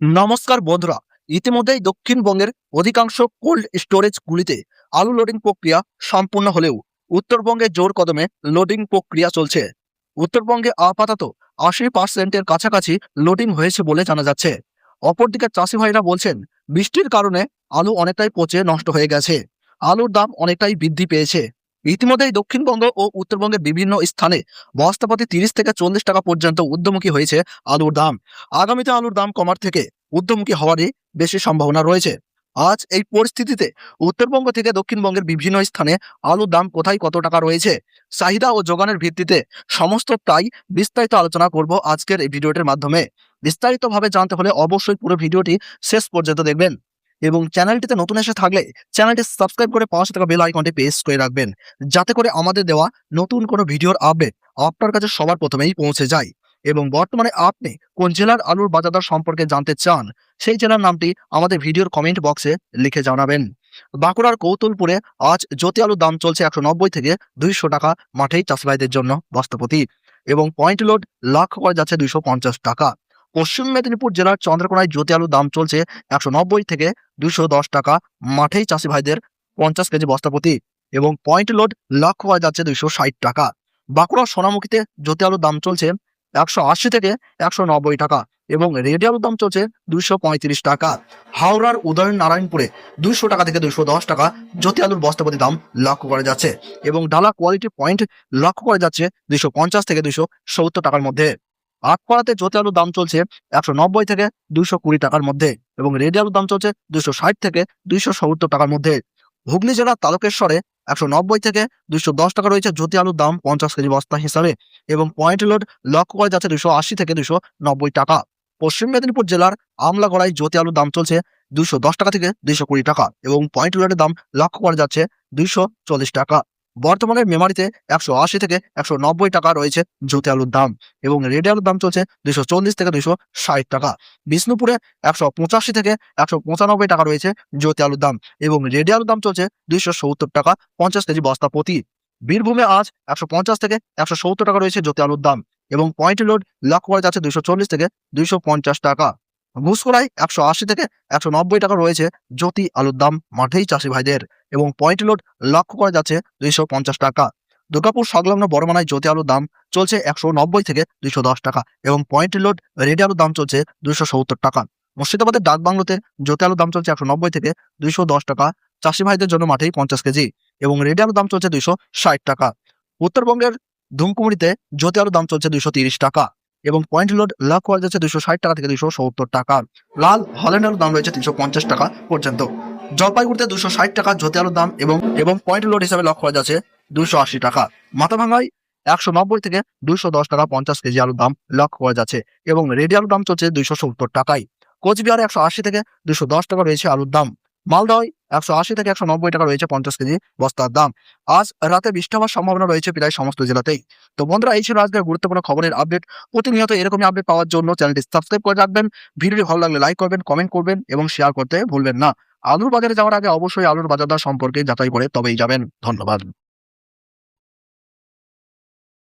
নমস্কার বন্ধুরা, ইতিমধ্যেই দক্ষিণবঙ্গের অধিকাংশ কোল্ড স্টোরেজগুলিতে আলু লোডিং প্রক্রিয়া সম্পূর্ণ হলেও উত্তরবঙ্গে জোর কদমে লোডিং প্রক্রিয়া চলছে। উত্তরবঙ্গে আপাতত 80% কাছাকাছি লোডিং হয়েছে বলে জানা যাচ্ছে। অপরদিকে চাষি ভাইরা বলছেন, বৃষ্টির কারণে আলু অনেকটাই পচে নষ্ট হয়ে গেছে, আলুর দাম অনেকটাই বৃদ্ধি পেয়েছে। ইতিমধ্যেই দক্ষিণবঙ্গ ও উত্তরবঙ্গের বিভিন্ন স্থানে বস্তাপ্রতি 30 থেকে 40 টাকা পর্যন্ত ঊর্ধ্বমুখী হয়েছে আলুর দাম। আগামীতে আলুর দাম কমার থেকে ঊর্ধ্বমুখী হওয়ারই বেশি সম্ভাবনা রয়েছে। আজ এই পরিস্থিতিতে উত্তরবঙ্গ থেকে দক্ষিণবঙ্গের বিভিন্ন স্থানে আলুর দাম কোথায় কত টাকা রয়েছে, চাহিদা ও যোগানের ভিত্তিতে সমস্তটাই বিস্তারিত আলোচনা করব আজকের এই ভিডিওটির মাধ্যমে। বিস্তারিতভাবে জানতে হলে অবশ্যই পুরো ভিডিওটি শেষ পর্যন্ত দেখবেন এবং চ্যানেলটিতে নতুন এসে থাকলে চ্যানেলটি সাবস্ক্রাইব করে পাশে থাকা বেল আইকনটি প্রেস করে রাখবেন, যাতে করে আমাদের দেওয়া নতুন কোনো ভিডিওর আপডেট আপনার কাছে সবার প্রথমেই পৌঁছে যায়। এবং বর্তমানে আপনি কোন জেলার আলুর বাজার দর সম্পর্কে জানতে চান, সেই জেলার নামটি আমাদের ভিডিওর কমেন্ট বক্সে লিখে জানাবেন। বাঁকুড়ার কৌতুলপুরে আজ জ্যোতি আলুর দাম চলছে 190 থেকে 200 টাকা মাঠেই চাষি ভাইদের জন্য বস্তাপ্রতি, এবং পয়েন্ট লোড লক্ষ্য করা যাচ্ছে 250 টাকা। পশ্চিম মেদিনীপুর জেলার চন্দ্রকোনায় জ্যোতি আলুর দাম চলছে 190 থেকে 210 টাকা মাঠেই চাষি ভাইদের 50 কেজি বস্তাপ্রতি, এবং পয়েন্ট লোড লক্ষ্য করা যাচ্ছে 260 টাকা। বাঁকুড়া সোনামুখীতে জ্যোতি আলুর দাম চলছে 180 থেকে 190 টাকা, এবং রেডি আলুর দাম চলছে 235 টাকা। হাওড়ার উদয়ন নারায়ণপুরে 200 টাকা থেকে 210 টাকা জ্যোতি আলুর বস্তাপ্রতি দাম লক্ষ্য করা যাচ্ছে, এবং ডালা কোয়ালিটি পয়েন্ট লক্ষ্য করা যাচ্ছে 250 থেকে 270 টাকার মধ্যে। আটপাড়াতে জ্যোতি আলুর দাম চলছে 190 থেকে 220 টাকার মধ্যে, এবং রেডি আলুর দাম চলছে 260 থেকে 270 টাকার মধ্যে। হুগলি জেলার তারকেশ্বরে 190 থেকে 210 টাকা রয়েছে জ্যোতি আলুর দাম 50 কেজি বস্তা হিসাবে, এবং পয়েন্ট লোড লক্ষ্য করা যাচ্ছে 280 থেকে 290 টাকা। পশ্চিম মেদিনীপুর জেলার আমলাগড়ায় জ্যোতি আলুর দাম চলছে 210 টাকা থেকে 220 টাকা, এবং পয়েন্ট লোডের দাম লক্ষ্য করা যাচ্ছে 240 টাকা। বর্তমানে মেমারিতে 180 থেকে 190 টাকা রয়েছে জ্যোতি আলুর দাম, এবং রেডি আলুর দাম চলছে 240 থেকে 260 টাকা। বিষ্ণুপুরে 185 থেকে 195 টাকা রয়েছে জ্যোতি আলুর দাম, এবং রেডি আলুর দাম চলছে 270 টাকা 50 কেজি বস্তা প্রতি। বীরভূমে আজ 150 থেকে 170 টাকা রয়েছে জ্যোতি আলুর দাম, এবং পয়েন্ট লোড লক্ষ্য করা যাচ্ছে 240 থেকে 250 টাকা। ঘুষকরায় 180 থেকে 190 টাকা রয়েছে জ্যোতি আলুর দাম মাঠেই চাষি ভাইদের, এবং পয়েন্ট লোড লক্ষ্য করা যাচ্ছে 250 টাকা। দুর্গাপুর সংলগ্ন বড়মানায় জ্যোতি আলুর দাম চলছে 190 থেকে 210 টাকা, এবং পয়েন্ট লোড রেডি আলুর দাম চলছে 270 টাকা। মুর্শিদাবাদের ডাকবাংলোতে জ্যোতি আলুর দাম চলছে 190 থেকে 210 টাকা চাষি ভাইদের জন্য মাঠেই 50 কেজি, এবং রেডি আলুর দাম চলছে 260 টাকা। উত্তরবঙ্গের ধুমকুমুড়িতে জ্যোতি আলুর দাম চলছে 230 টাকা, এবং পয়েন্ট লোড লক্ষ্য করা যাচ্ছে 260 টাকা থেকে 270 টাকা। লাল হল্যান্ড আলুর দাম রয়েছে 350 টাকা পর্যন্ত। জলপাইগুড়িতে 260 টাকা জ্যোতি আলুর দাম, এবং পয়েন্ট লোড হিসাবে লক্ষ্য করা যাচ্ছে 280 টাকা। মাথাভাঙায় 190 থেকে 210 টাকা 50 কেজি আলুর দাম লক্ষ্য করা যাচ্ছে, এবং রেডি আলুর দাম চলছে 270 টাকায়। কোচবিহারে 180 থেকে 210 টাকা রয়েছে আলুর দাম। মালদহে 180 থেকে 190 টাকা রয়েছে 50 কেজি বস্তার দাম। আজ রাতে বৃষ্টি হওয়ার সম্ভাবনা রয়েছে প্রায় সমস্ত জেলাতেই। তো বন্ধুরা, এই ছিল আজকের গুরুত্বপূর্ণ খবরের আপডেট। প্রতিনিয়ত এরকমই আপডেট পাওয়ার জন্য চ্যানেলটি সাবস্ক্রাইব করে রাখবেন। ভিডিওটি ভালো লাগলে লাইক করবেন, কমেন্ট করবেন এবং শেয়ার করতে ভুলবেন না। আলুর বাজারে যাওয়ার আগে অবশ্যই আলুর বাজার দর সম্পর্কে যাচাই করে তবেই যাবেন। ধন্যবাদ।